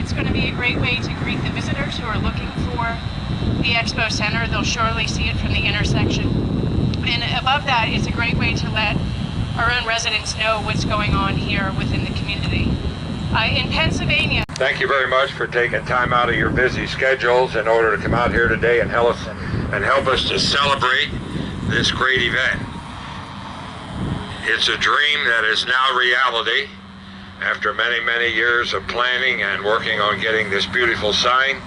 It's going to be a great way to greet the visitors who are looking for the Expo Center. They'll surely see it from the intersection. And above that, it's a great way to let our own residents know what's going on here within the community. In Pennsylvania. Thank you very much for taking time out of your busy schedules in order to come out here today and help us to celebrate this great event. It's a dream that is now reality after many, many years of planning and working on getting this beautiful sign.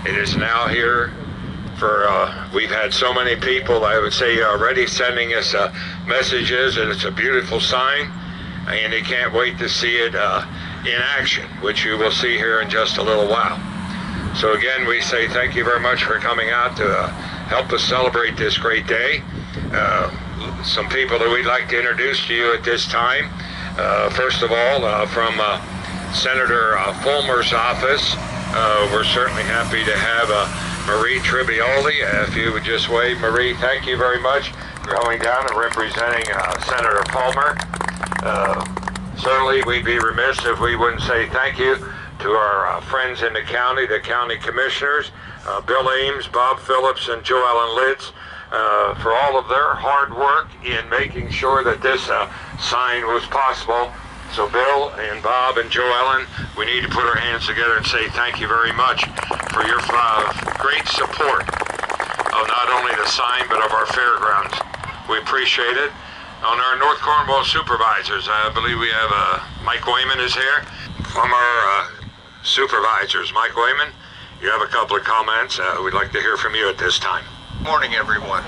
It is now here. We've had so many people, I would say, already sending us messages that it's a beautiful sign, and they can't wait to see it in action, which you will see here in just a little while. So again, we say thank you very much for coming out to help us celebrate this great day. Some people that we'd like to introduce to you at this time. First of all, from Senator Fulmer's office, we're certainly happy to have Marie Tribioli. If you would just wave, Marie, thank you very much for coming down and representing Senator Fulmer. Certainly, we'd be remiss if we wouldn't say thank you to our friends in the county commissioners, Bill Ames, Bob Phillips, and Joellen Litz, for all of their hard work in making sure that this sign was possible. So Bill and Bob and Joellen, we need to put our hands together and say thank you very much for your great support of not only the sign, but of our fairgrounds. We appreciate it. On our North Cornwall supervisors, I believe we have Mike Wayman is here. From our supervisors, Mike Wayman, you have a couple of comments. We'd like to hear from you at this time. Good morning, everyone.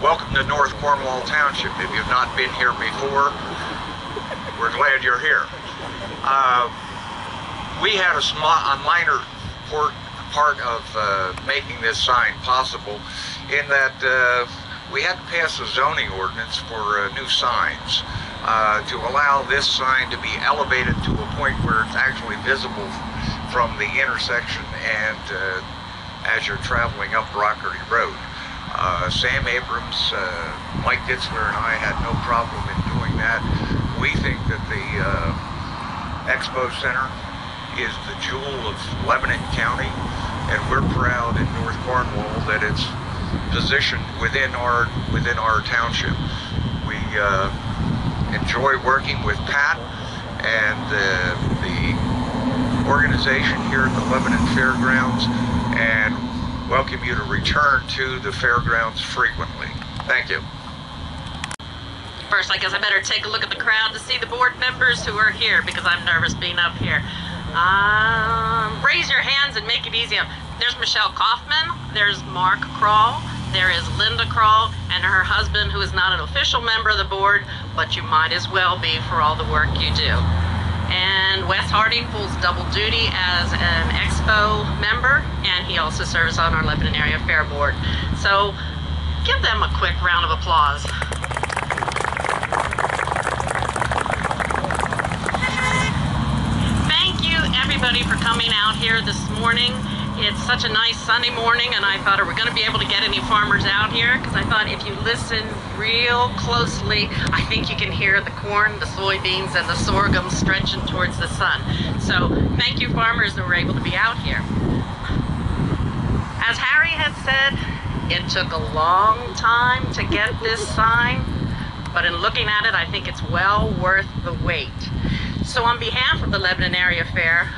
Welcome to North Cornwall Township. If you've not been here before, we're glad you're here. We had a minor part of making this sign possible in that we had to pass a zoning ordinance for new signs to allow this sign to be elevated to a point where it's actually visible from the intersection and as you're traveling up Rocherty Road. Sam Abrams, Mike Ditzler, and I had no problem in doing that. We think that the Expo Center is the jewel of Lebanon County, and we're proud in North Cornwall that it's positioned within our township. We enjoy working with Pat and the organization here at the Lebanon Fairgrounds, and welcome you to return to the fairgrounds frequently. Thank you. First, I guess I better take a look at the crowd to see the board members who are here, because I'm nervous being up here. Raise your hands and make it easy. There's Michelle Kaufman, there's Mark Kroll, there is Linda Kroll, and her husband, who is not an official member of the board, but you might as well be for all the work you do. And Wes Harding pulls double duty as an Expo member, and he also serves on our Lebanon Area Fair Board. So give them a quick round of applause. Thank you everybody for coming out here this morning. It's such a nice sunny morning, and I thought, are we going to be able to get any farmers out here? Because I thought if you listen real closely, I think you can hear the corn, the soybeans, and the sorghum stretching towards the sun. So thank you farmers that were able to be out here. As Harry had said, it took a long time to get this sign, but in looking at it, I think it's well worth the wait. So on behalf of the Lebanon Area Fair,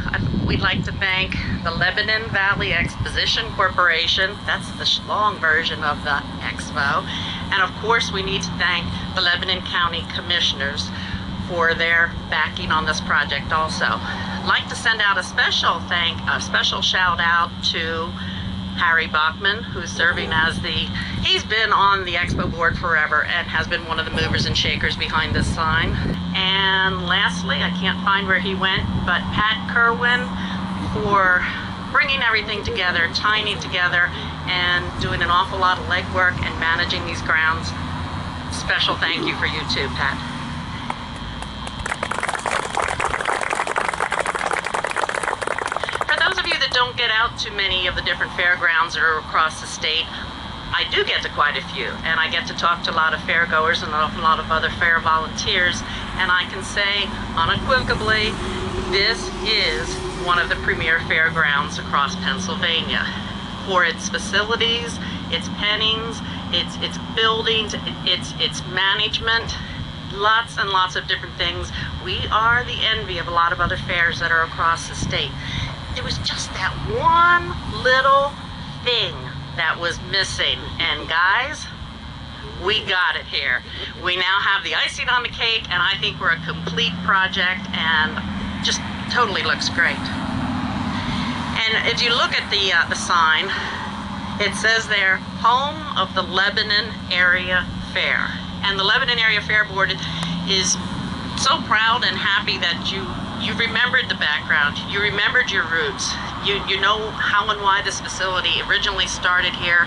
we'd like to thank the Lebanon Valley Exposition Corporation, that's the long version of the Expo, and of course we need to thank the Lebanon County Commissioners for their backing on this project also. I'd like to send out a special shout out to Harry Bachman, who's serving as he's been on the Expo board forever and has been one of the movers and shakers behind this sign. And lastly, I can't find where he went, but Pat Kerwin for bringing everything together, tying it together, and doing an awful lot of legwork and managing these grounds. Special thank you for you too, Pat. For those of you that don't get out to many of the different fairgrounds or across the state, I do get to quite a few, and I get to talk to a lot of fairgoers and a lot of other fair volunteers, and I can say unequivocally, this is one of the premier fairgrounds across Pennsylvania for its facilities, its pennings, its buildings, its management, lots and lots of different things. We are the envy of a lot of other fairs that are across the state. There was just that one little thing that was missing, and guys, we got it here. We now have the icing on the cake, and I think we're a complete project, and just totally looks great. And if you look at the sign, it says there, home of the Lebanon Area Fair. And the Lebanon Area Fair Board is so proud and happy that you remembered the background, you remembered your roots, you know how and why this facility originally started here,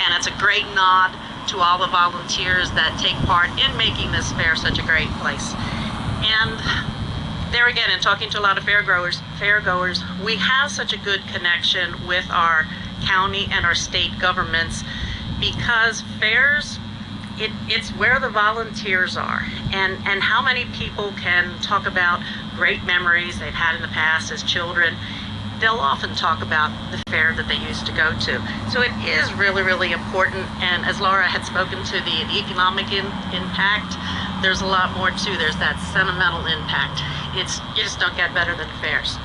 and it's a great nod to all the volunteers that take part in making this fair such a great place. And there again, in talking to a lot of fairgoers, we have such a good connection with our county and our state governments, because fairs, it's where the volunteers are, and how many people can talk about great memories they've had in the past as children. They'll often talk about the fair that they used to go to. So it is really, really important, and as Laura had spoken to the economic impact, there's a lot more too. There's that sentimental impact. You just don't get better than fairs.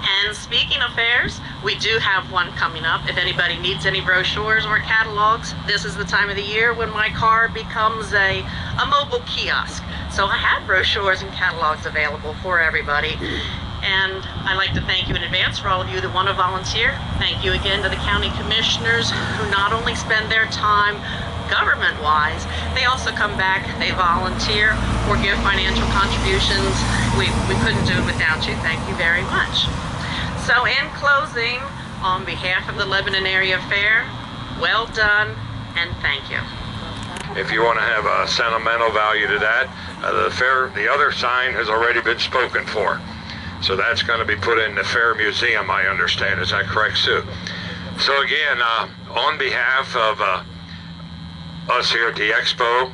And speaking of fairs, we do have one coming up. If anybody needs any brochures or catalogs, this is the time of the year when my car becomes a mobile kiosk. So I have brochures and catalogs available for everybody. And I'd like to thank you in advance for all of you that want to volunteer. Thank you again to the county commissioners who not only spend their time government-wise, they also come back, they volunteer or give financial contributions. We couldn't do it without you. Thank you very much. So in closing, on behalf of the Lebanon Area Fair, well done and thank you. If you want to have a sentimental value to that, the other sign has already been spoken for. So that's going to be put in the Fair Museum, I understand. Is that correct, Sue? So again, on behalf of us here at the Expo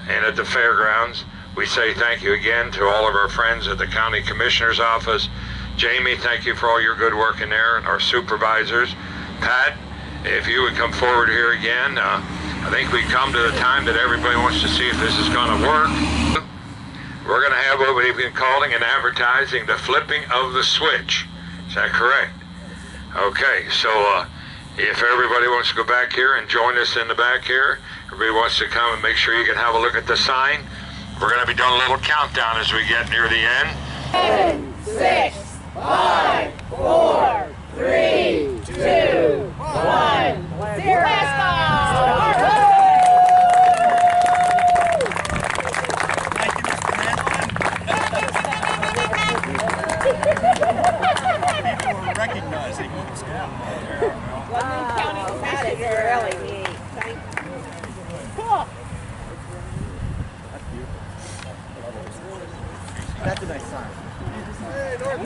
and at the fairgrounds, we say thank you again to all of our friends at the County Commissioner's Office. Jamie, thank you for all your good work in there, and our supervisors. Pat, if you would come forward here again. I think we've come to the time that everybody wants to see if this is going to work. We're going to have what we've been calling in advertising the flipping of the switch. Is that correct? Okay, so if everybody wants to go back here and join us in the back here, everybody wants to come and make sure you can have a look at the sign. We're going to be doing a little countdown as we get near the end. 7, 6, 5, 4, 3, 2, 1, 0. Recognizing what was going on. Lebanon County Commissioner, really neat. Thank you. Cool. That's beautiful. That's a nice sign. Hey, North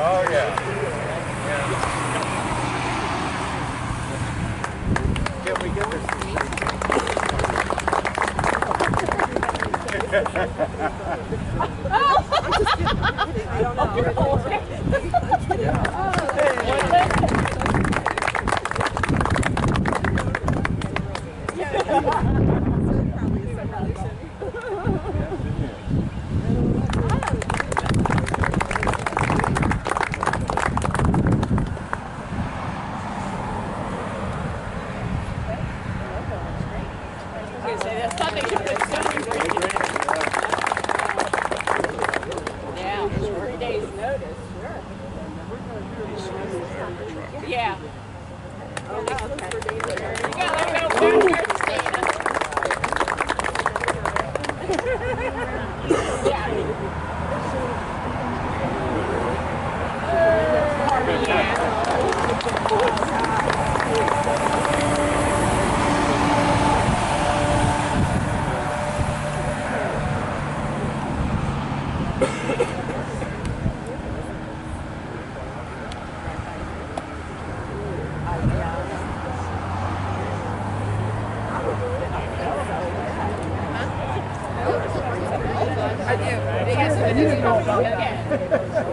Oh, yeah. Can we get this? I don't know. Yeah. You didn't know about that.